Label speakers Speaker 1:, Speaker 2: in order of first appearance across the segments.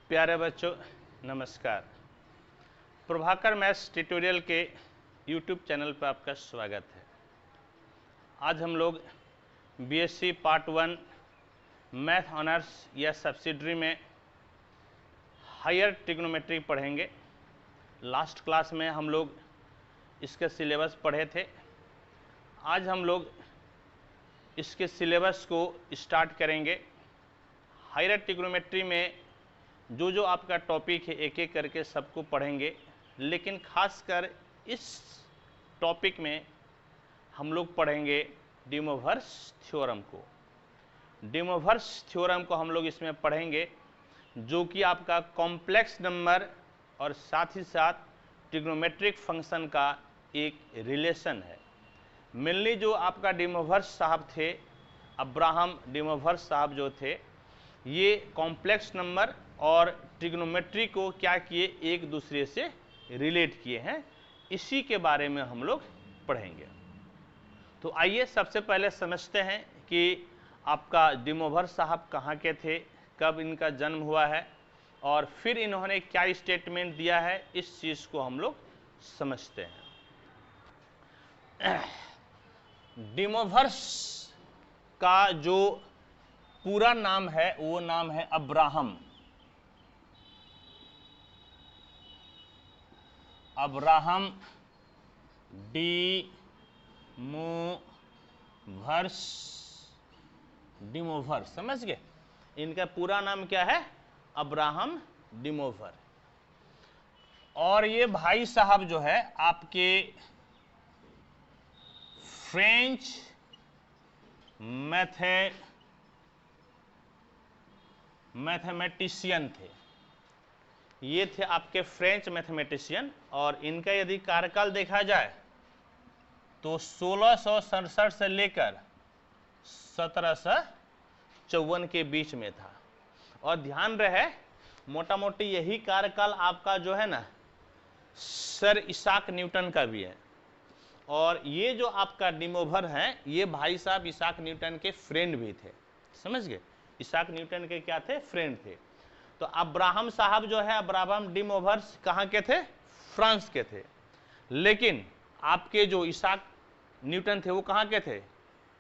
Speaker 1: प्यारे बच्चों नमस्कार। प्रभाकर मैथ्स ट्यूटोरियल के YouTube चैनल पर आपका स्वागत है। आज हम लोग बीएससी पार्ट 1 मैथ ऑनर्स या सब्सिडरी में हायर ट्रिग्नोमेट्री पढ़ेंगे। लास्ट क्लास में हम लोग इसके सिलेबस पढ़े थे। आज हम लोग इसके सिलेबस को स्टार्ट करेंगे। हायर ट्रिग्नोमेट्री में जो आपका टॉपिक है एक एक करके सबको पढ़ेंगे, लेकिन खासकर इस टॉपिक में हम लोग पढ़ेंगे डी मोवर्स थ्योरम को। डी मोवर्स थ्योरम को हम लोग इसमें पढ़ेंगे, जो कि आपका कॉम्प्लेक्स नंबर और साथ ही साथ ट्रिग्नोमेट्रिक फंक्शन का एक रिलेशन है। मेनली जो आपका डी मोवर्स साहब थे, अब्राहम डी मोवर्स साहब जो थे, ये कॉम्प्लेक्स नंबर और ट्रिग्नोमेट्री को क्या किए, एक दूसरे से रिलेट किए हैं। इसी के बारे में हम लोग पढ़ेंगे। तो आइए सबसे पहले समझते हैं कि आपका डी मोवर्स साहब कहाँ के थे, कब इनका जन्म हुआ है और फिर इन्होंने क्या स्टेटमेंट दिया है। इस चीज़ को हम लोग समझते हैं। डी मोवर्स का जो पूरा नाम है वो नाम है अब्राहम डी मोवर्स, समझ गए। इनका पूरा नाम क्या है? Abraham D mower. और ये भाई साहब जो है आपके फ्रेंच मैथमेटिशियन थे। ये थे आपके फ्रेंच मैथमेटिशियन। और इनका यदि कार्यकाल देखा जाए तो 1667 से लेकर 1754 के बीच में था। और ध्यान रहे, मोटा मोटी यही कार्यकाल आपका जो है ना सर इसाक न्यूटन का भी है। और ये जो आपका डी मोवर हैं, ये भाई साहब इसाक न्यूटन के फ्रेंड भी थे, समझ गए। इसाक न्यूटन के क्या थे? फ्रेंड थे। तो अब्राहम साहब जो है, अब्राहम डी मोवर्स कहाँ के थे? फ्रांस के थे। लेकिन आपके जो इसाक न्यूटन थे वो कहाँ के थे?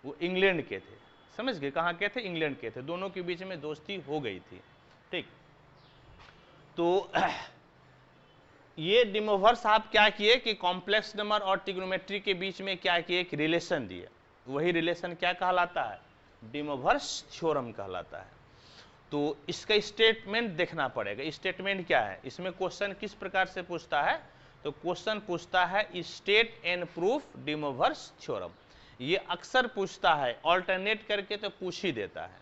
Speaker 1: वो इंग्लैंड के थे, समझ गए। कहाँ के थे? इंग्लैंड के थे। दोनों के बीच में दोस्ती हो गई थी, ठीक। तो ये डी मोवर साहब क्या किए कि कॉम्प्लेक्स नंबर और ट्रिग्नोमेट्री के बीच में क्या किए? एक रिलेशन दिए। वही रिलेशन क्या कहलाता है? डी मोवर्स थ्योरम कहलाता है। तो इसका स्टेटमेंट देखना पड़ेगा। स्टेटमेंट क्या है? इसमें क्वेश्चन किस प्रकार से पूछता है? तो क्वेश्चन पूछता है state and proof D mowers theorem. ये अक्सर पूछता है, ऑल्टरनेट करके तो पूछ ही देता है।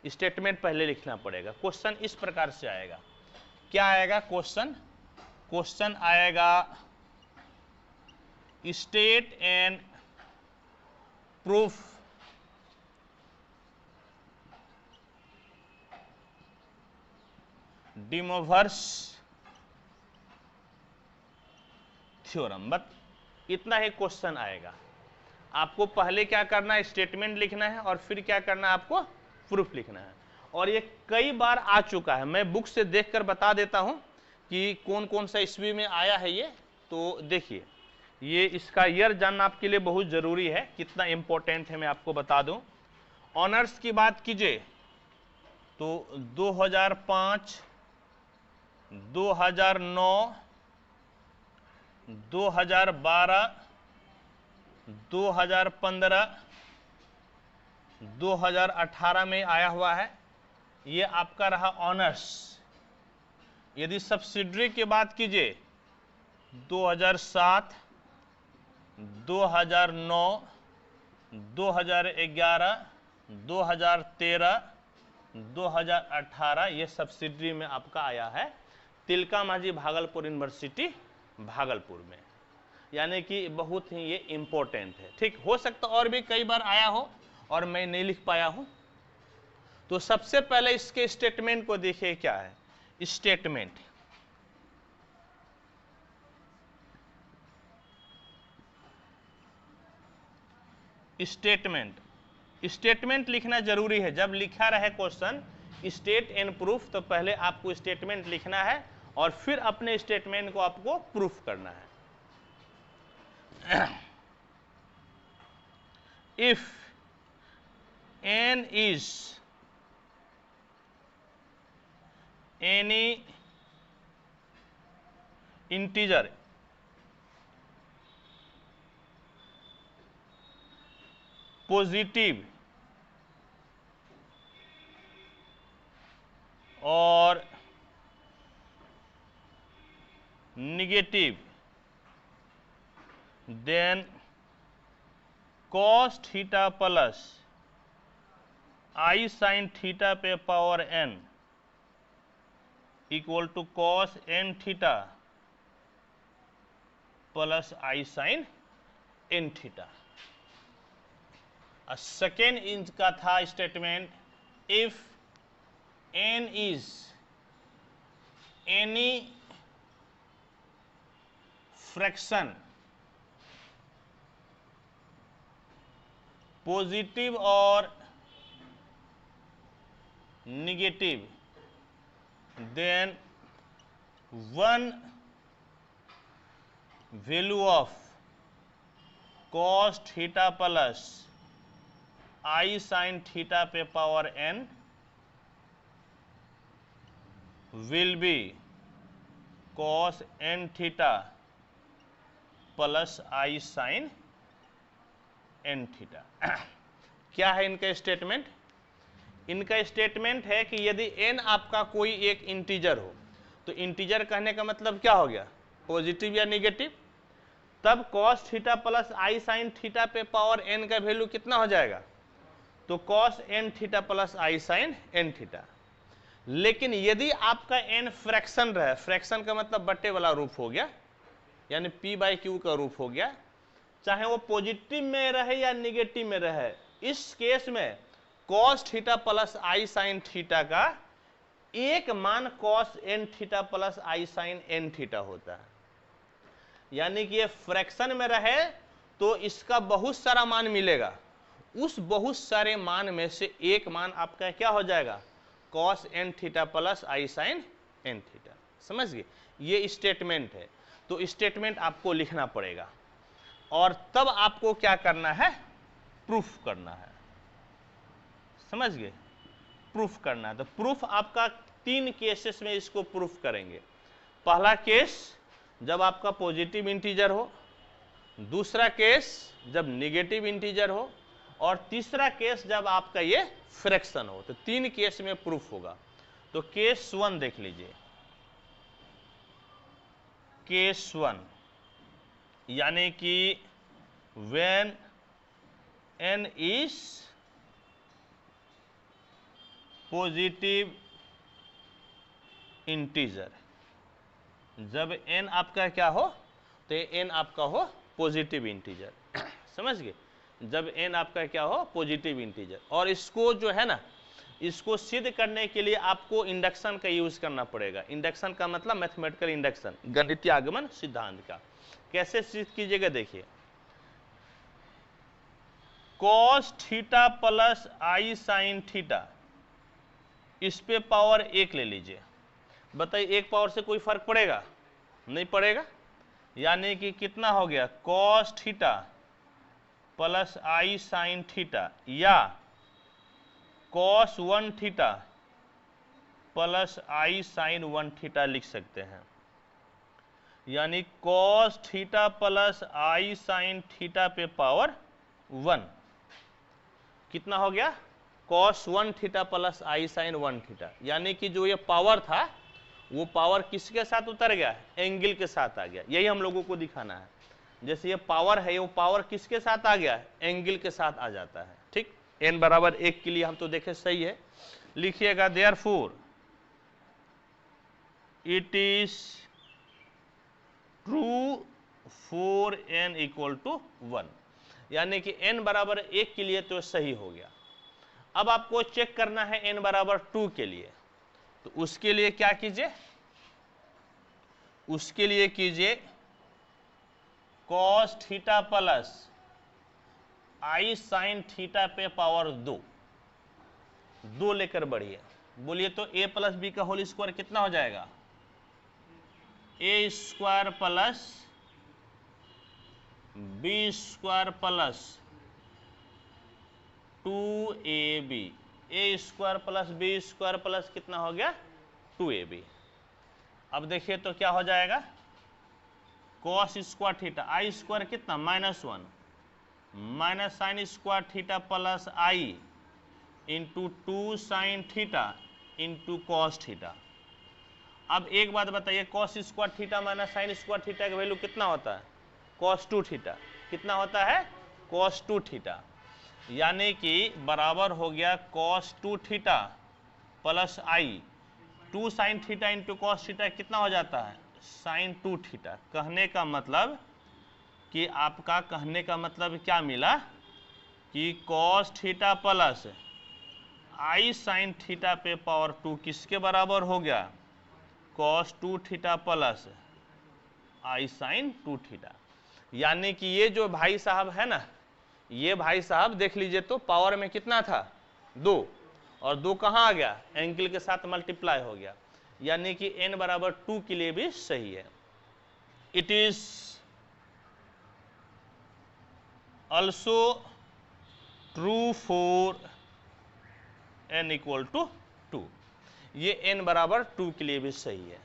Speaker 1: स्टेटमेंट पहले लिखना पड़ेगा। क्वेश्चन इस प्रकार से आएगा। क्या आएगा क्वेश्चन? क्वेश्चन आएगा state and proof D mowers theorem. बस इतना ही क्वेश्चन आएगा। आपको पहले क्या करना है? स्टेटमेंट लिखना है और फिर क्या करना है? आपको प्रूफ लिखना है। और ये कई बार आ चुका है। मैं बुक से देखकर बता देता हूं कि कौन कौन सा ईस्वी में आया है ये। तो देखिए, ये इसका ईयर जानना आपके लिए बहुत जरूरी है। कितना इंपॉर्टेंट है मैं आपको बता दूं। ऑनर्स की बात कीजिए तो 2005, 2009, 2012, 2015, 2018 में आया हुआ है। ये आपका रहा ऑनर्स। यदि सब्सिडरी की बात कीजिए 2007, 2009, 2011, 2013, 2018 ये सब्सिडरी में आपका आया है। तिलका मांझी भागलपुर यूनिवर्सिटी भागलपुर में। यानी कि बहुत ही ये इंपॉर्टेंट है, ठीक। हो सकता और भी कई बार आया हो और मैं नहीं लिख पाया हूं। तो सबसे पहले इसके स्टेटमेंट को देखिए। क्या है स्टेटमेंट? स्टेटमेंट लिखना जरूरी है। जब लिखा रहे क्वेश्चन स्टेट एंड प्रूफ, तो पहले आपको स्टेटमेंट लिखना है और फिर अपने स्टेटमेंट को आपको प्रूफ करना है। If n is any integer positive or negative, then cos theta plus I sin theta पे power n equal to cos n theta plus I sin n theta. Second इंच का था statement, if n is any fraction positive और negative, then one value of cos theta plus I sin theta पे power n will be cos n theta plus I sin n theta. क्या है इनका statement? इनका statement है कि यदि n आपका कोई एक इंटीजर हो, तो इंटीजर कहने का मतलब क्या हो गया, पॉजिटिव या निगेटिव, तब cos theta plus I sin theta पे पावर n का वैल्यू कितना हो जाएगा, तो cos n theta plus I sin n theta. लेकिन यदि आपका n फ्रैक्शन रहे, फ्रैक्शन का मतलब बट्टे वाला रूप हो गया, यानी p बाई क्यू का रूप हो गया, चाहे वो पॉजिटिव में रहे या निगेटिव में रहे, इस केस में cos theta plus I sin theta का एक मान cos n theta plus I sin n theta होता है। यानी कि ये फ्रैक्शन में रहे तो इसका बहुत सारा मान मिलेगा, उस बहुत सारे मान में से एक मान आपका क्या हो जाएगा, cos n theta plus I sin n theta. समझ गए? ये स्टेटमेंट है। तो स्टेटमेंट आपको लिखना पड़ेगा और तब आपको क्या करना है, प्रूफ करना है। समझ गए? प्रूफ करना है। तो प्रूफ आपका 3 केसेस में इसको प्रूफ करेंगे। पहला केस जब आपका पॉजिटिव इंटीजर हो, दूसरा केस जब निगेटिव इंटीजर हो, और तीसरा केस जब आपका ये फ्रैक्शन हो। तो 3 केस में प्रूफ होगा। तो केस 1 देख लीजिए। केस 1 यानी कि when n is positive integer, जब n आपका क्या हो, तो n आपका हो पॉजिटिव इंटीजर। समझ गए? जब n आपका क्या हो, पॉजिटिव इंटीजर। और इसको जो है ना, इसको सिद्ध करने के लिए आपको इंडक्शन का यूज करना पड़ेगा। इंडक्शन का मतलब मैथमेटिकल इंडक्शन, गणितीय आगमन सिद्धांत का। कैसे सिद्ध कीजिएगा, देखिए, cos theta plus I sin theta, इस पे पावर 1 ले लीजिए। बताइए, एक पावर से कोई फर्क पड़ेगा? नहीं पड़ेगा। यानी कि कितना हो गया, cos theta plus I sin theta, या cos 1 theta plus I sin 1 theta लिख सकते हैं। यानी cos theta plus I sin theta पे पावर 1 कितना हो गया, cos 1 theta plus I sin 1 theta. यानी कि जो ये पावर था वो पावर किसके साथ उतर गया, एंगल के साथ आ गया। यही हम लोगों को दिखाना है। जैसे ये पावर है, वो पावर किसके साथ आ गया, एंगल के साथ आ जाता है। ठीक, n बराबर 1 के लिए हम तो देखे सही है। लिखिएगा, therefore it is true for n equal to 1। यानी कि n बराबर 1 के लिए तो सही हो गया। अब आपको चेक करना है n बराबर 2 के लिए। तो उसके लिए क्या कीजिए, उसके लिए कीजिए cos theta plus I sin theta पे पावर 2 लेकर बढ़िए। बोलिए तो a प्लस बी का होल स्क्वायर कितना हो जाएगा? a square plus B square plus 2ab, a square plus B square plus कितना हो गया? 2ab। अब देखिए तो क्या हो जाएगा? Cos square theta i square कितना? -1 minus sine square theta plus i into 2 sine theta into cos theta. अब एक बात बताइए, cos square theta minus sine square theta का वैल्यू कितना होता है? Cos 2 theta. कितना होता है? Cos 2 theta. यानी कि बराबर हो गया cos 2 theta plus i 2 sine theta into cos theta कितना हो जाता है? Sign 2 theta. कहने का मतलब कि आपका कहने का मतलब क्या मिला कि cos theta plus i sign theta पे पावर 2 किसके बराबर हो गया? Cos 2 theta plus i sign 2 theta. यानी कि ये जो भाई साहब है ना, ये भाई साहब देख लीजिए तो पावर में कितना था? 2, और 2 कहाँ आ गया? एंगल के साथ मल्टीप्लाई हो गया। यानी कि n बराबर 2 के लिए भी सही है। It is also true for n equal to 2। ये n बराबर 2 के लिए भी सही है।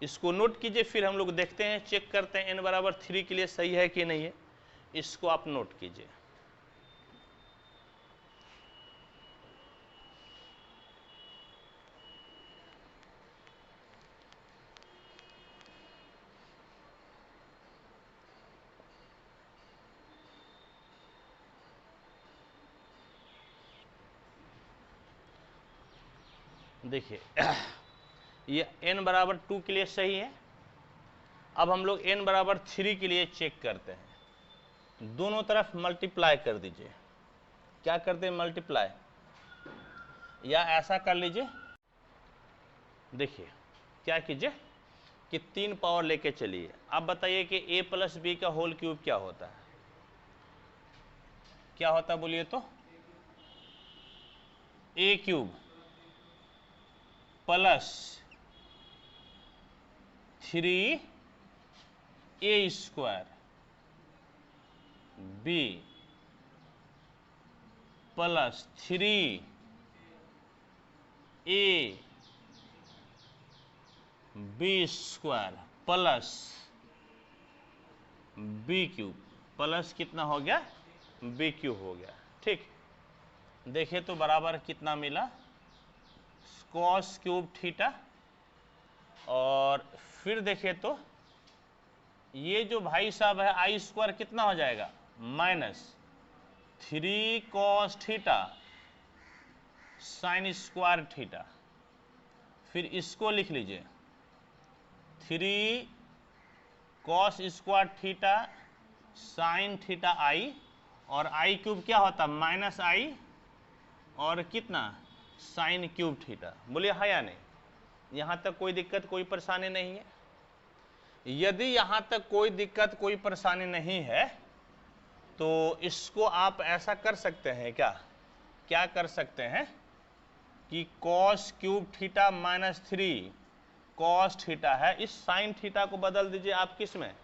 Speaker 1: इसको नोट कीजिए, फिर हम लोग देखते हैं, चेक करते हैं n बराबर 3 के लिए सही है कि नहीं है। इसको आप नोट कीजिए। देखिए ये n बराबर 2 के लिए सही है। अब हम लोग n बराबर 3 के लिए चेक करते हैं। दोनों तरफ मल्टीप्लाई कर दीजिए। क्या करते हैं? मल्टीप्लाई। या ऐसा कर लीजिए, देखिए क्या कीजिए कि 3 पावर लेके चलिए। अब बताइए कि a प्लस बी का होल क्यूब क्या होता है? क्या होता है बोलिए तो? a cube plus 3a square b plus 3a b square plus b cube plus कितना हो गया? बी क्यूब हो गया। ठीक, देखिए तो बराबर कितना मिला? Cos cube theta. और फिर देखिए तो ये जो भाई साहब है आई स्क्वायर कितना हो जाएगा? -3 cos theta sine square theta. फिर इसको लिख लीजिए 3 cos square theta sine theta i, और आई क्यूब क्या होता? -i और कितना? Sine cube theta. बोलिए हाँ या नहीं? यहाँ तक कोई दिक्कत कोई परेशानी नहीं है? यदि यहाँ तक कोई दिक्कत कोई परेशानी नहीं है तो इसको आप ऐसा कर सकते हैं क्या कर सकते हैं कि cos cube theta -3 cos theta है, इस साइन थीटा को बदल दीजिए आप किस में?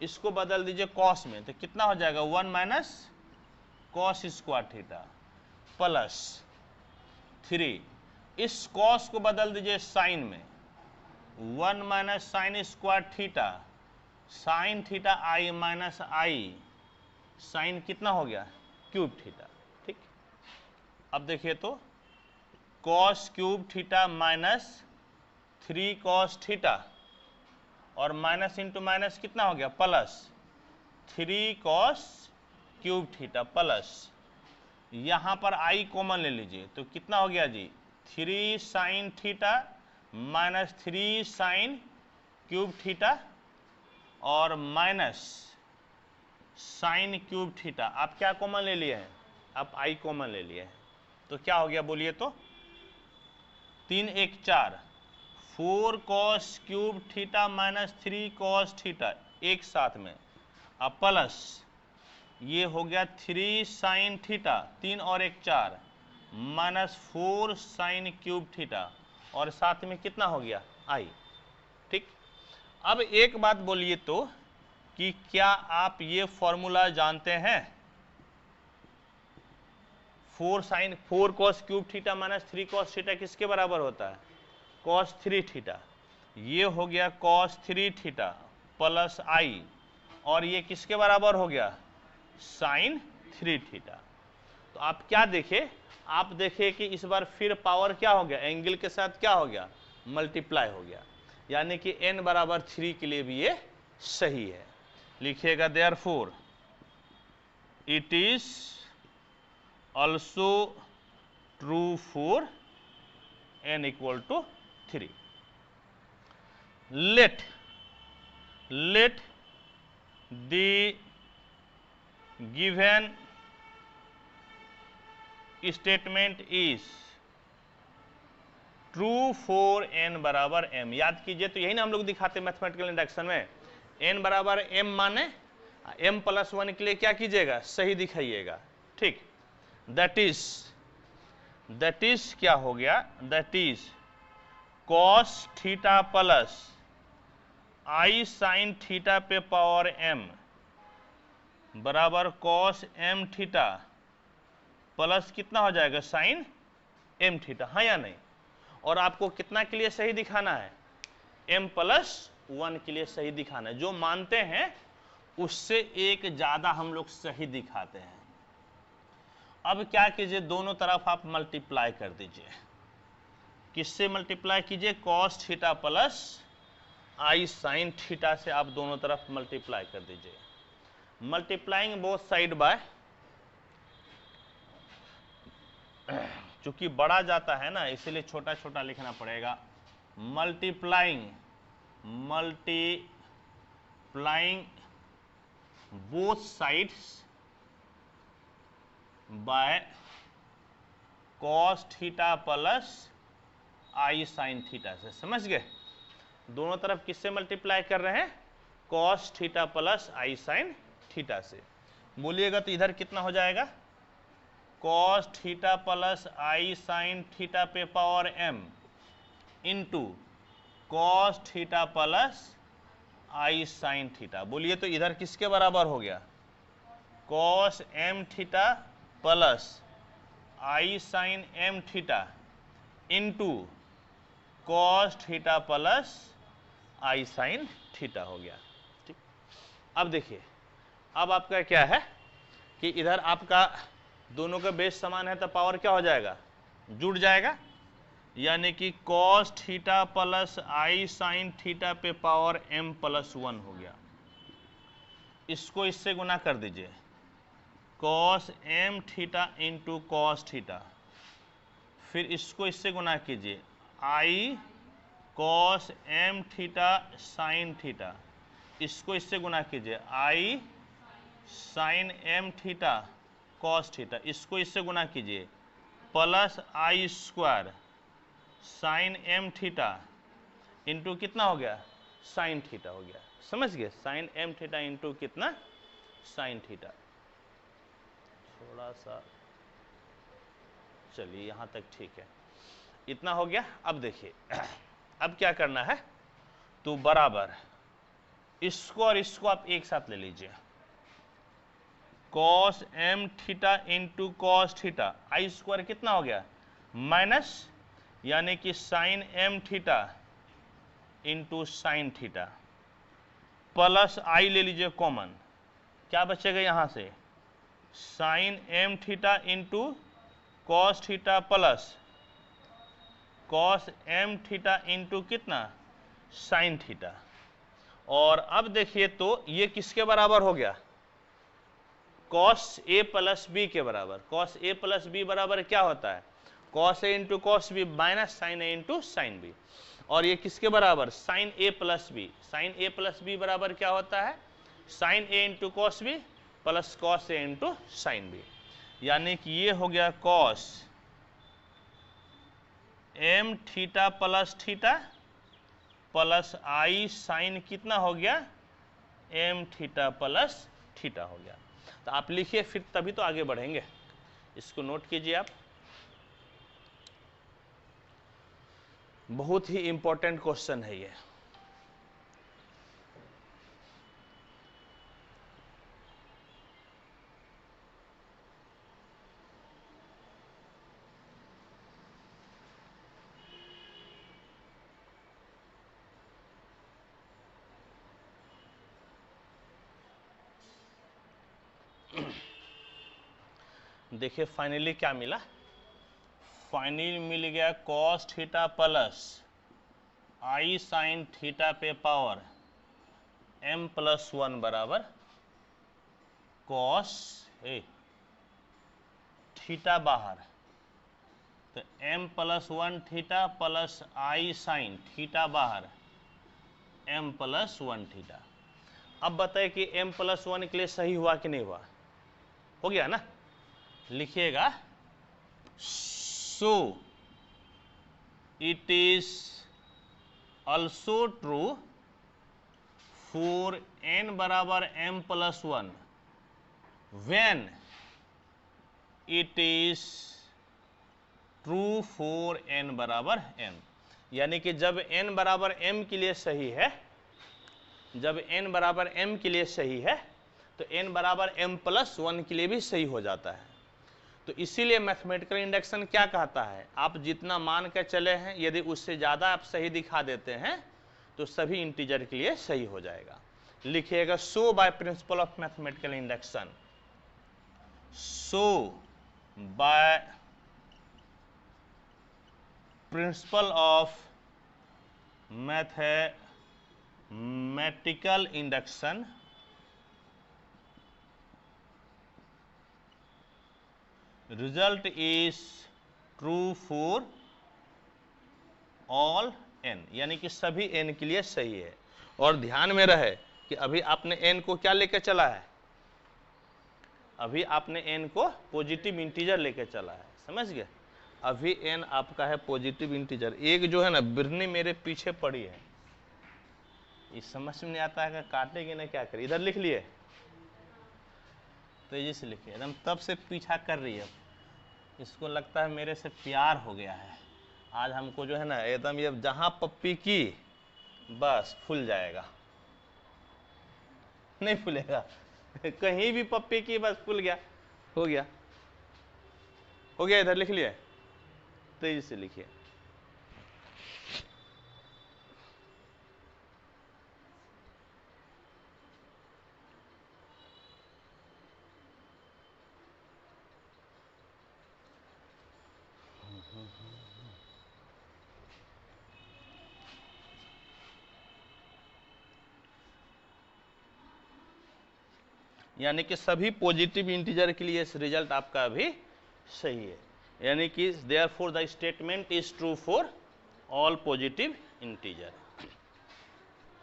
Speaker 1: इसको बदल दीजिए कॉस में, तो कितना हो जाएगा? 1 minus cos square theta plus 3, इस कॉस को बदल दीजिए साइन में, 1 minus sine square theta sine theta i minus i sine कितना हो गया? Cube theta. ठीक, अब देखिए तो cos cube theta -3 cos theta और माइनस इंटू माइनस कितना हो गया? Plus 3 cos cube theta plus, यहाँ पर आई कॉमन ले लीजिए तो कितना हो गया जी? 3 sine theta -3 sign cube theta और माइनस साइन क्यूब थीटा। आप क्या कॉमन ले लिए हैं? आप आई कॉमन ले लिए हैं, तो क्या हो गया बोलिए तो? 3 1 4 4 cos cube theta -3 cos theta एक साथ में, अब प्लस ये हो गया 3 साइन थीटा, 3 और 1 4 माइनस 4 साइन क्यूब थीटा, और साथ में कितना हो गया i। ठीक, अब एक बात बोलिए तो कि क्या आप ये फॉर्मूला जानते हैं? 4 cos cube theta minus 3 cos theta किसके बराबर होता है? Cos 3 theta. ये हो गया कॉस 3 थीटा प्लस i, और ये किसके बराबर हो गया? Sine 3 theta. तो आप क्या देखे? आप देखे कि इस बार फिर पावर क्या हो गया? एंगल के साथ क्या हो गया? मल्टीप्लाई हो गया, यानी कि n बराबर 3 के लिए भी ये सही है। लिखिएगा therefore it is also true for n equal to 3। let the given statement is true for n बराबर m। याद कीजिए, तो यही ना हम लोग दिखाते मैथमेटिकल इंडक्शन में, n बराबर m माने m प्लस 1 के लिए क्या कीजिएगा? सही दिखाइएगा। ठीक, दैट इज क्या हो गया? That is cos theta plus i sine theta पे पावर m बराबर कॉस m थीटा प्लस कितना हो जाएगा? साइन m थीटा, हाँ या नहीं? और आपको कितना के लिए सही दिखाना है? m प्लस 1 के लिए सही दिखाना है। जो मानते हैं उससे एक ज्यादा हम लोग सही दिखाते हैं। अब क्या कीजिए, दोनों तरफ आप मल्टीप्लाई कर दीजिए। किससे मल्टीप्लाई कीजिए? Cos theta plus i sine theta से आप दोनों तरफ मल्टीप्लाई कर दीजिए। मल्टीप्लाइंग बोथ साइड बाय, चूंकि बड़ा जाता है ना इसलिए छोटा छोटा लिखना पड़ेगा। Multiplying both sides by cos theta plus i sine theta से। समझ गए? दोनों तरफ किससे मल्टीप्लाई कर रहे हैं? Cos theta plus i sine theta से। बोलिएगा तो इधर कितना हो जाएगा? Cos theta plus i sine theta पे power m into cos theta plus i sine theta. बोलिए तो इधर किसके बराबर हो गया? Cos m theta plus i sine m theta into cos theta plus i sine theta हो गया। ठीक, अब देखिए, अब आपका क्या है कि इधर आपका दोनों का बेस समान है तो पावर क्या हो जाएगा? जुड़ जाएगा, यानी कि cos theta plus i sine theta पे पावर m प्लस 1 हो गया। इसको इससे गुना कर दीजिए, cos m theta into cos theta, फिर इसको इससे गुना कीजिए, i cos m theta sine theta, इसको इससे गुना कीजिए, i sine m theta cos theta, इसको इससे गुना कीजिए, plus i square sine m theta into कितना हो गया? साइन थीटा हो गया। समझ गए? साइन m थीटा इंटू कितना? Sine theta. थोड़ा सा चलिए यहां तक ठीक है, इतना हो गया। अब देखिए, अब क्या करना है, तो बराबर इसको और इसको आप एक साथ ले लीजिए, cos m theta into cos theta, i square कितना हो गया? माइनस, यानी कि sine m theta into sine theta, plus i ले लीजिए कॉमन, क्या बचेगा यहां से? Sine m theta into cos theta plus cos m theta into कितना? Sine theta. और अब देखिए तो ये किसके बराबर हो गया? कॉस a प्लस बी के बराबर। कॉस a प्लस बी बराबर क्या होता है? Cos a into cos b minus sine a into sine b. और ये किसके बराबर? Sine a plus b. Sine a plus b बराबर क्या होता है? Sine a into cos b plus cos a into sine b. यानी कि ये हो गया cos m theta plus theta plus i sine कितना हो गया? m थीटा प्लस थीटा हो गया। तो आप लिखिए, फिर तभी तो आगे बढ़ेंगे। इसको नोट कीजिए आप। बहुत ही इंपॉर्टेंट क्वेश्चन है ये। देखिए फाइनली क्या मिला, फाइनली मिल गया cos theta plus i sign theta पे पावर m+1 बराबर कॉस थीटा बाहर, तो m+1 theta plus i sine theta बाहर m+1 थीटा। अब बताए कि m+1 के लिए सही हुआ कि नहीं हुआ, हो गया ना। लिखिएगा so it is also true for n बराबर m+1 when it is true for n बराबर m। यानी कि जब n बराबर m के लिए सही है, जब n बराबर m के लिए सही है तो n बराबर m+1 के लिए भी सही हो जाता है। तो इसीलिए मैथमेटिकल इंडक्शन क्या कहता है, आप जितना मान के चले हैं यदि उससे ज़्यादा आप सही दिखा देते हैं तो सभी इंटीजर के लिए सही हो जाएगा। लिखिएगा so by principle of mathematical induction, so by principle of mathematical induction result is true for all n, यानी कि सभी n के लिए सही है। और ध्यान में रहे कि अभी आपने n को क्या लेकर चला है, अभी आपने n को पॉजिटिव इंटीजर लेकर चला है, समझ गए। अभी n आपका है पॉजिटिव इंटीजर। एक जो है ना बिरनी मेरे पीछे पड़ी है, ये समझ में नहीं आता है कि काटेगी ना क्या करे। इधर लिख लिए, तेजी से लिखिए, एकदम तब से पीछा कर रही है, इसको लगता है मेरे से प्यार हो गया है। आज हमको जो है ना एकदम ये जहां पप्पी की बस फूल जाएगा, नहीं फूलेगा कहीं भी पप्पी की बस फूल गया, हो गया, हो गया। इधर लिख लिए, तेजी से लिखिए। यानी कि सभी पॉजिटिव इंटीजर के लिए रिजल्ट आपका अभी सही है, यानी कि therefore the statement is true for all positive integer.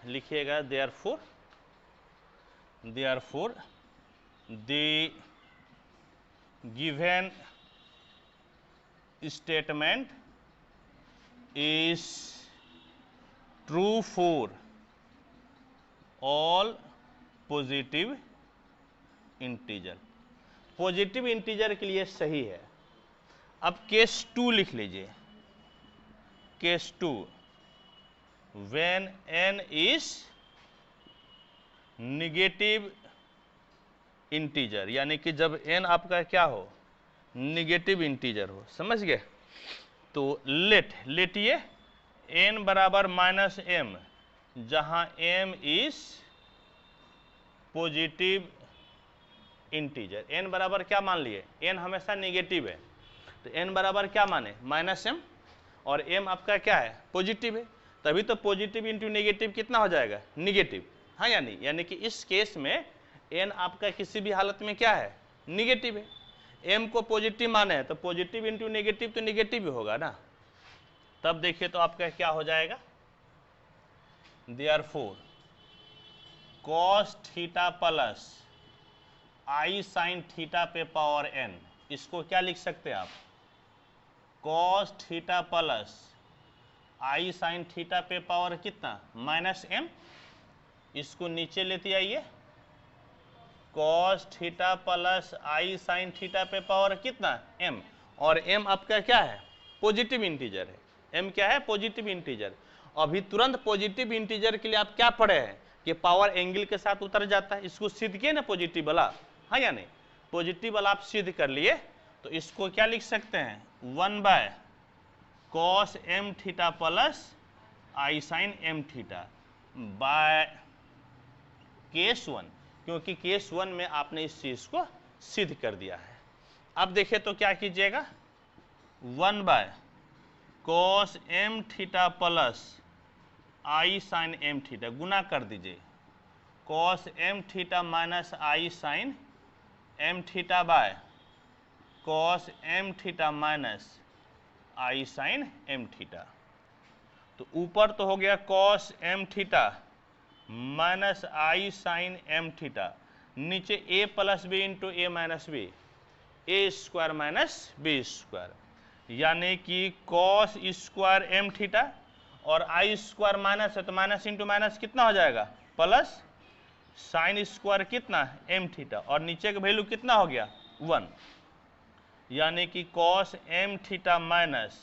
Speaker 1: लिखिएगा therefore the given statement is true for all positive integer. Positive integer के लिए सही है। अब केस 2 लिख लीजिए, case 2 when n is negative integer, यानी कि जब n आपका क्या हो, निगेटिव इंटीजर हो, समझ गए। तो लेटिए n बराबर -m, जहां m is positive integer. n बराबर क्या मान लिए, n हमेशा निगेटिव है, तो n बराबर क्या माने -m, और m आपका क्या है, पॉजिटिव है, तभी तो पॉजिटिव इंटू नेगेटिव कितना हो जाएगा, निगेटिव। हाँ या नहीं, यानी कि इस केस में n आपका किसी भी हालत में क्या है, निगेटिव है। m को पॉजिटिव माने हैं तो पॉजिटिव इंटू नेगेटिव तो निगेटिव ही होगा ना। तब देखिए तो आपका क्या हो जाएगा, therefore cos theta plus i sign theta पे पावर n, इसको क्या लिख सकते हैं आप, cos theta plus i sign theta पे पावर कितना -m, इसको नीचे लेते आइए, cos theta plus i sign theta पे पावर कितना m, और m आपका क्या है, पॉजिटिव इंटीजर है, m क्या है? Positive integer. अभी तुरंत पॉजिटिव इंटीजर के लिए आप क्या पढ़े हैं कि पावर एंगल के साथ उतर जाता है। इसको सिद्ध किए ना पॉजिटिव वाला, हाँ या नहीं? पॉजिटिव वाला आप सिद्ध कर लिए, तो इसको क्या लिख सकते हैं? 1/cos m theta plus i sine m theta by case 1, क्योंकि केस 1 में आपने इस चीज को सिद्ध कर दिया है। अब देखिए तो क्या कीजिएगा, 1/cos m theta plus i sine m theta गुना कर दीजिए cos m theta minus i sine m theta by cos m theta minus i sine m theta. तो ऊपर तो हो गया cos m theta minus i sine m theta, नीचे a plus b into a minus b, a square minus b square, यानी कि cos square m theta और आई square minus है तो माइनस इंटू माइनस कितना हो जाएगा? प्लस साइन स्क्वायर कितना? m थीटा, और नीचे का वैल्यू कितना हो गया? 1, यानी कि cos m theta minus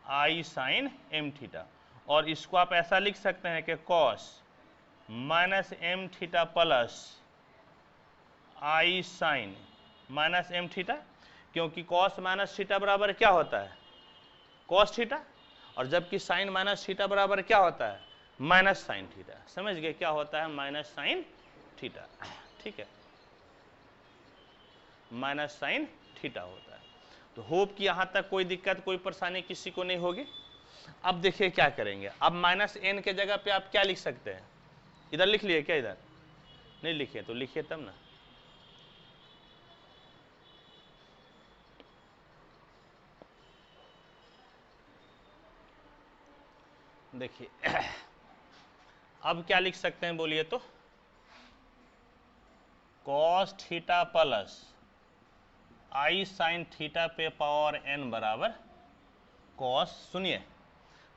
Speaker 1: i sine m theta. और इसको आप ऐसा लिख सकते हैं कि cos minus m theta plus i sine minus m theta, क्योंकि cos माइनस थीटा बराबर क्या होता है? cos थीटा, और जबकि साइन माइनस थीटा बराबर क्या होता है? Minus sine theta. समझ गए क्या होता है माइनस साइन थीटा? ठीक है, माइनस साइन थीटा होता है। तो होप कि यहां तक कोई दिक्कत कोई परेशानी किसी को नहीं होगी। अब देखिए क्या करेंगे, अब माइनस n के जगह पे आप क्या लिख सकते हैं? इधर लिख लिए क्या? इधर नहीं लिखिए तो लिखिए तब ना। देखिए अब क्या लिख सकते हैं बोलिए तो? cos theta plus i sign theta पे पावर n बराबर cos, सुनिए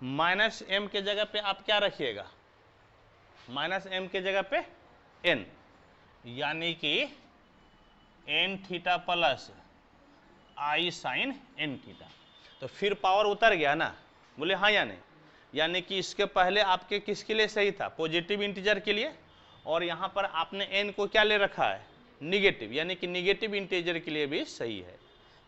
Speaker 1: माइनस m के जगह पे आप क्या रखिएगा? माइनस m के जगह पे n, यानी कि n theta plus i sign n theta. तो फिर पावर उतर गया ना? बोले हाँ या नहीं? यानी कि इसके पहले आपके किसके लिए सही था? पॉजिटिव इंटीजर के लिए, और यहाँ पर आपने n को क्या ले रखा है? निगेटिव, यानी कि निगेटिव इंटीजर के लिए भी सही है।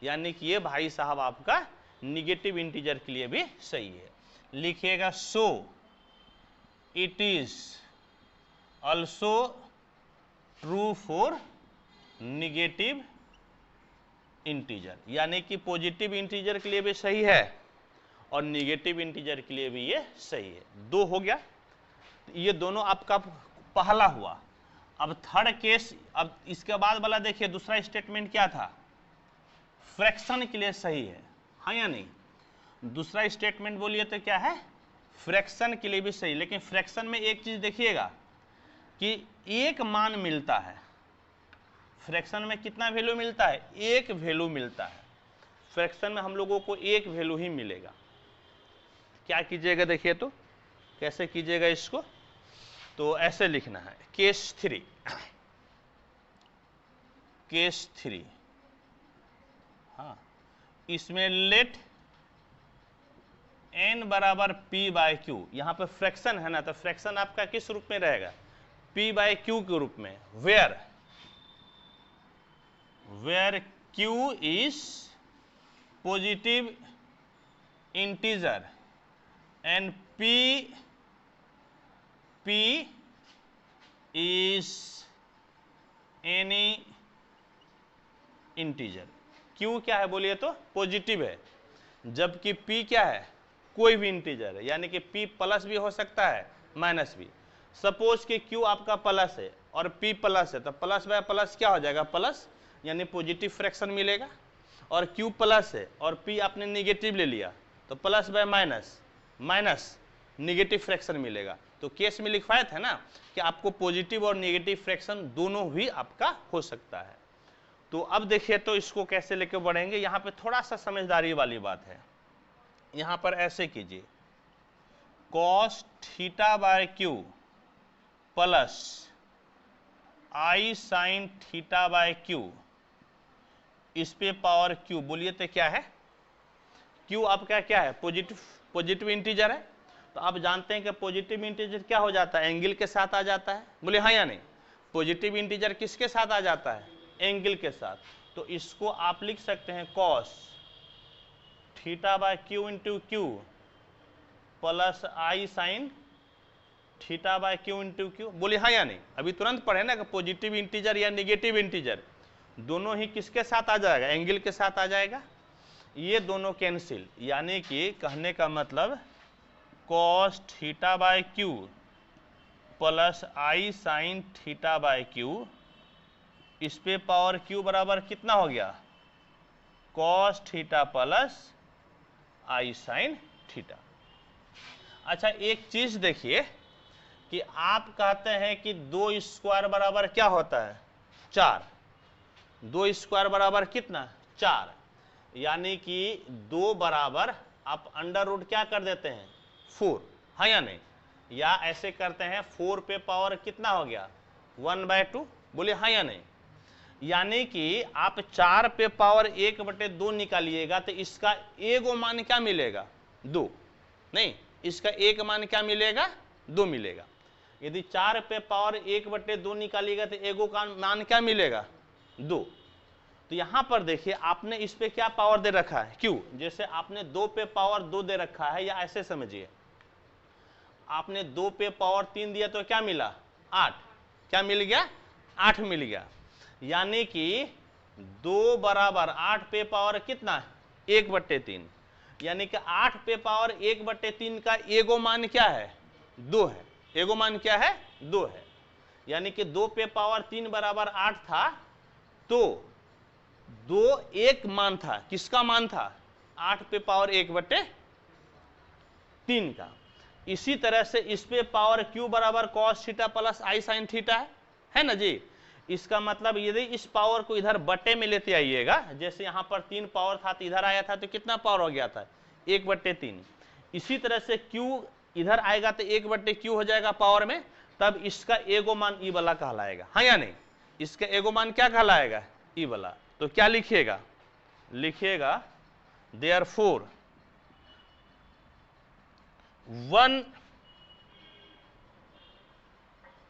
Speaker 1: यानी कि ये भाई साहब आपका निगेटिव इंटीजर के लिए भी सही है। लिखिएगा so it is also true for negative integer, यानी कि पॉजिटिव इंटीजर के लिए भी सही है और निगेटिव इंटीजर के लिए भी ये सही है। 2 हो गया, ये दोनों आपका पहला हुआ। अब थर्ड केस, अब इसके बाद वाला देखिए दूसरा स्टेटमेंट क्या था? फ्रैक्शन के लिए सही है, हाँ या नहीं? दूसरा स्टेटमेंट बोलिए तो क्या है? फ्रैक्शन के लिए भी सही। लेकिन फ्रैक्शन में एक चीज देखिएगा कि एक मान मिलता है। फ्रैक्शन में कितना वैल्यू मिलता है? एक वैल्यू मिलता है। फ्रैक्शन में हम लोगों को एक वैल्यू ही मिलेगा। क्या कीजिएगा देखिए तो, कैसे कीजिएगा इसको? तो ऐसे लिखना है केस 3, केस 3, हाँ, इसमें लेट n बराबर p बाय क्यू, यहाँ पे फ्रैक्शन है ना, तो फ्रैक्शन आपका किस रूप में रहेगा? p बाय क्यू के रूप में। Where q is positive integer and p is any integer. q क्या है बोलिए तो? पॉजिटिव है, जबकि p क्या है? कोई भी इंटीजर है, यानी कि p प्लस भी हो सकता है माइनस भी। सपोज कि q आपका प्लस है और p प्लस है, तो प्लस बाय प्लस क्या हो जाएगा? प्लस, यानी पॉजिटिव फ्रैक्शन मिलेगा। और q प्लस है और p आपने निगेटिव ले लिया, तो plus by minus, minus negative fraction मिलेगा। तो केस में लिखवाया था ना कि आपको पॉजिटिव और निगेटिव फ्रैक्शन दोनों भी आपका हो सकता है। तो अब देखिए तो इसको कैसे लेके बढ़ेंगे। यहाँ पे थोड़ा सा समझदारी वाली बात है। यहाँ पर ऐसे कीजिए, cos theta bye Q plus i sign theta bye Q, इस पे पावर क्यू बोलिए तो क्या है? क्यू आपका क्या है, पॉजिटिव इंटीजर है। तो आप जानते हैं कि पॉजिटिव इंटीजर क्या हो जाता है, एंगल के साथ आ जाता है। बोले हाँ या नहीं, पॉजिटिव इंटीजर किसके साथ आ जाता है, एंगल के साथ। तो इसको आप लिख सकते हैं cos theta by Q into Q plus i sign theta bye Q into Q. बोले हाँ या नहीं, अभी तुरंत पढ़े ना कि पॉजिटिव इंटीजर या नेगेटिव इंटीजर दोनों ही किसके साथ आ जाएगा, एंगल के साथ आ जाएगा। ये दोनों कैंसिल, यानी कि कहने का मतलब cos theta by Q plus i sign theta bye Q, इस पे पावर क्यू बराबर कितना हो गया, cos theta plus i sine theta. अच्छा एक चीज देखिए कि आप कहते हैं कि 2 स्क्वायर बराबर क्या होता है, 4। 2 स्क्वायर बराबर कितना, 4। यानी कि 2 बराबर आप अंडर रूट क्या कर देते हैं, 4, हाँ या नहीं, या ऐसे करते हैं 4 पे पावर कितना हो गया, 1/2। बोले हाँ या नहीं, यानी कि आप 4 पे पावर 1/2 निकालिएगा तो इसका एगो मान क्या मिलेगा, 2। नहीं, इसका एक मान क्या मिलेगा, 2 मिलेगा। यदि 4 पे पावर 1/2 निकालिएगा तो एगो का मान क्या मिलेगा, 2। तो यहां पर देखिए आपने इस पे क्या पावर दे रखा है, क्यों। जैसे आपने 2 पे पावर 2 दे रखा है, या ऐसे समझिए आपने 2 पे पावर 3 दिया तो क्या मिला, 8। क्या मिल गया, 8 मिल गया। यानी कि 2 बराबर 8 पे पावर कितना, 1/3। यानी कि 8 पे पावर 1/3 का एगो मान क्या है, 2 है। एगो मान क्या है, 2 है। यानी कि 2 पे पावर 3 बराबर 8 था, तो 2 एक मान था, किसका मान था, 8 पे पावर 1/3 का। इसी तरह से इस पे पावर क्यू बराबर cos theta plus i sine theta है ना जी। इसका मतलब यदि इस पावर को इधर बटे में लेते आइएगा, जैसे यहां पर 3 पावर था तो इधर आया था तो कितना पावर हो गया था, 1/3। इसी तरह से क्यू इधर आएगा तो 1/q हो जाएगा पावर में, तब इसका एगो मान ई वाला कहलाएगा, हाँ या नहीं। इसका एगो मान क्या कहलाएगा, ई वाला। तो क्या लिखिएगा, लिखिएगा therefore 1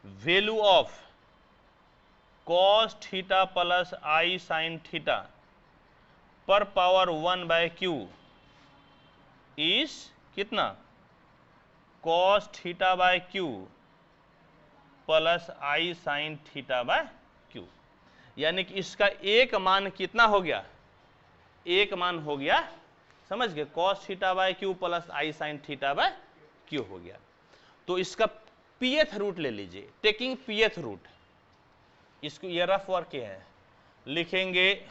Speaker 1: value of cos theta plus i sine theta पर पावर 1/q इज कितना, cos theta by q plus i sign theta by q। यानी कि इसका एक मान कितना हो गया, एक मान हो गया, समझ गए, cos theta by q plus i sign theta by q हो गया। तो इसका pth रूट ले लीजिए, टेकिंग pth रूट, इसको ये रफ वर्क है, लिखेंगे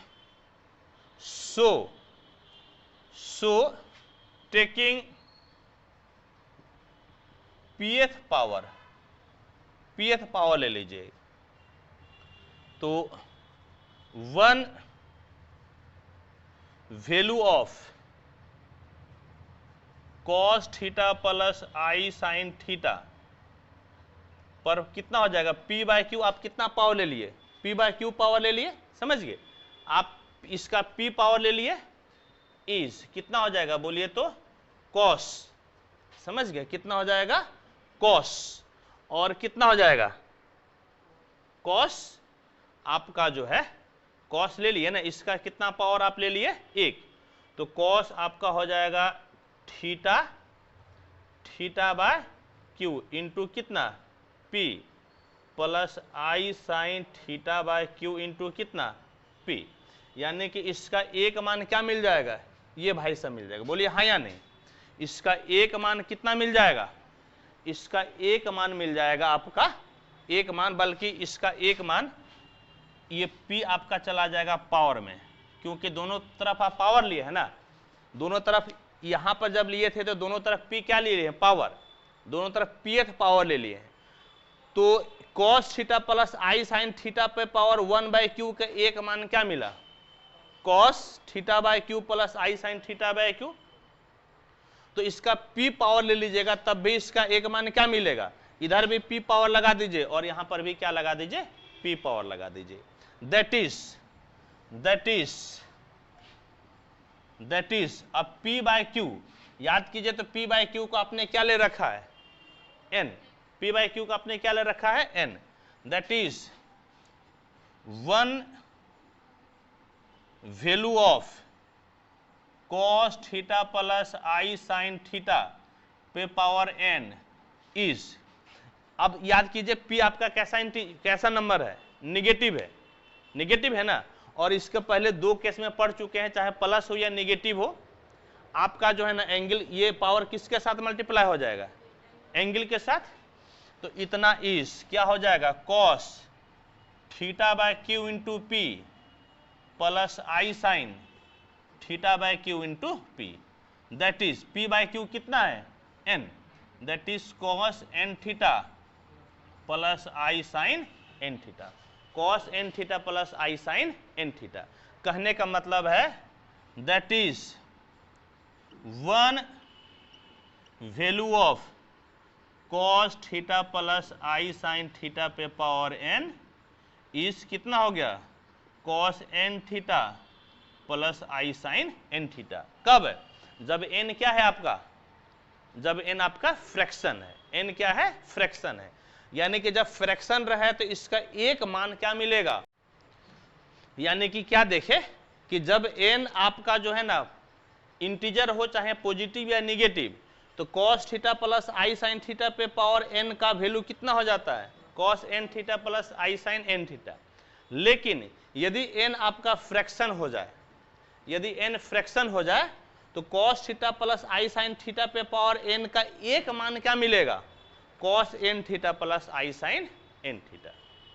Speaker 1: सो टेकिंग pth पावर ले लीजिए। तो 1 value of cos theta plus i sine theta पर कितना हो जाएगा, p/q। आप कितना पावर ले लिए, p/q पावर ले लिए, समझ गए। आप इसका p पावर ले लिए, इज कितना हो जाएगा बोलिए तो, cos, समझ गए, कितना हो जाएगा, cos। और कितना हो जाएगा, cos आपका जो है, cos ले लिए ना, इसका कितना पावर आप ले लिए, 1। तो cos आपका हो जाएगा थीटा बाय क्यू इंटू कितना, p plus i sign theta bye Q into कितना, p। यानी कि इसका एक मान क्या मिल जाएगा, ये भाई सब मिल जाएगा। बोलिए हाँ या नहीं, इसका एक मान कितना मिल जाएगा, इसका एक मान मिल जाएगा आपका, एक मान, बल्कि इसका एक मान, ये p आपका चला जाएगा पावर में, क्योंकि दोनों तरफ आप पावर लिए है ना, दोनों तरफ यहां पर जब लिए थे तो दोनों तरफ p क्या लिए हैं, पावर, दोनों तरफ pth पावर ले लिए हैं। तो cos theta plus i sign theta पे पावर 1/q का एक मान क्या मिला, cos theta by q plus i sign theta by q। तो इसका p पावर ले लीजिएगा, तब भी इसका एक मान क्या मिलेगा, इधर भी p पावर लगा दीजिए और यहां पर भी क्या लगा दीजिए, p पावर लगा दीजिए। दैट इज दैट इज अब P बाय Q, याद कीजिए तो P बाय Q को आपने क्या ले रखा है, N, P बाय Q को आपने क्या ले रखा है, N, that is 1 value of cos theta plus I sin theta पे पावर n इज, अब याद कीजिए P आपका कैसा नंबर है, निगेटिव है ना, और इसके पहले दो केस में पढ़ चुके हैं, चाहे प्लस हो या निगेटिव हो, आपका जो है ना एंगल, ये पावर किसके साथ मल्टीप्लाई हो जाएगा, एंगल के साथ, तो इतना इज क्या हो जाएगा, cos theta by Q into P plus I sine theta by Q into P, that is P by Q कितना है, N, that is cos n theta plus I sine n theta, cos n theta plus I sine n theta. कहने का मतलब है that is 1 value of cos theta plus I sine theta पे power n is कितना हो गया, cos n theta plus I sine n theta. कब, जब n क्या है आपका, जब n आपका फ्रैक्शन है, n क्या है, फ्रैक्शन है, यानी कि जब फ्रैक्शन रहे तो इसका एक मान क्या मिलेगा, यानी कि क्या देखे कि जब n आपका जो है ना इंटीजर हो, चाहे पॉजिटिव या निगेटिव, तो cos theta plus I sine theta पे पावर n का वैल्यू कितना हो जाता है, cos n theta plus I sine n theta. लेकिन यदि n आपका फ्रैक्शन हो जाए, यदि n फ्रैक्शन हो जाए तो cos theta plus I sine theta पे पावर n का एक मान क्या मिलेगा, cos n theta plus I sine n theta.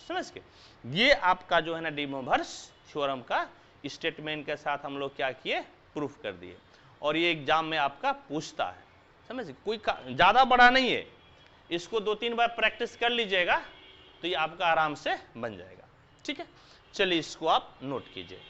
Speaker 1: समझ के, ये आपका जो है ना डी मोइरस थ्योरम का स्टेटमेंट के साथ हम लोग क्या किए, प्रूफ कर दिए, और ये एग्जाम में आपका पूछता है। समझ, कोई ज्यादा बड़ा नहीं है, इसको 2-3 बार प्रैक्टिस कर लीजिएगा तो ये आपका आराम से बन जाएगा। ठीक है, चलिए इसको आप नोट कीजिए।